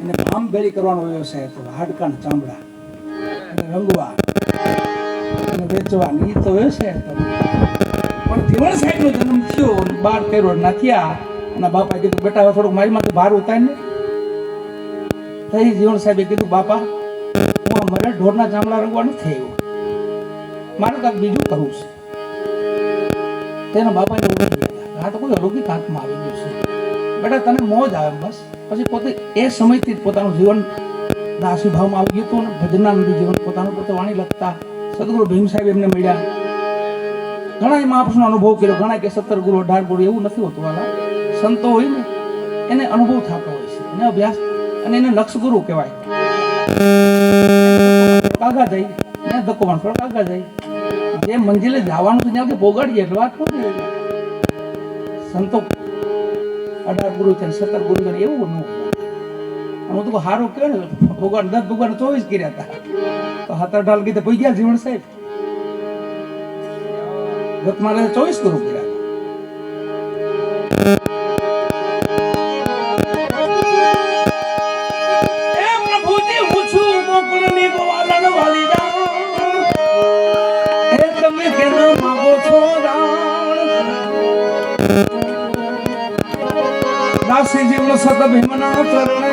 એને ભામ ભેળી કરવાનો વ્યવસાય હતો. હાડકાના ચામડા અને રંગવા અને વેચવા એ તો વ્યવસાય હતો. પણ ધીવણ સાહેબનો જન્મ થયો, 12-13 થયા અને બાપાએ કીધું બેટા હવે થોડુંક મારી માથે ભાર ઉતારીને. તઈ જીવણ સાહેબે કીધું બાપા હું અમારે ઢોરના ચામડા રંગવા નથી આવ્યો, મારે કાંઈક બીજું કરવું છે. તેના બાપાને ઓળખી ગયા, આ તો કોઈ અલૌકિક હાથમાં આવી ગયું છે. બેટા તને મોજ આવે બસ. પછી પોતે એ સમયથી જ પોતાનું જીવન દાસી ભાવમાં આવી ગયું હતું અને ભજનાનંદ જીવન પોતાનું પોતે વાણી લખતા. સદગુરુ ભીમ સાહેબ એમને મળ્યા, ઘણા મહાપુરુષનો અનુભવ કર્યો. ઘણા કે 17 ગુરુ 18 ગુરુ એવું નથી હોતું. વાલા સંતો હોય ને એને અનુભવ થતો હોય છે, એને અભ્યાસ, અને એને લક્ષ ગુરુ કહેવાય. કાગા જાય ને ધક્કો માણસો કાગા જાય, જે મંજિલે જવાનું છે ત્યાં પોગાડીએ એટલે વાત ખોટી. સંતો 18 ગુરુ છે 17 ગુરુ છે એવું ન. હું તો સારું કહે ને ભગવાન 10 ભગવાન 24 કર્યા હતા, તો 7-8 કીધે પૈ ગયા જીવણ સાહેબ. ગતમાલે 24 ગુરુ કર્યા. દાસી જીવન સત ભીમના ચરણે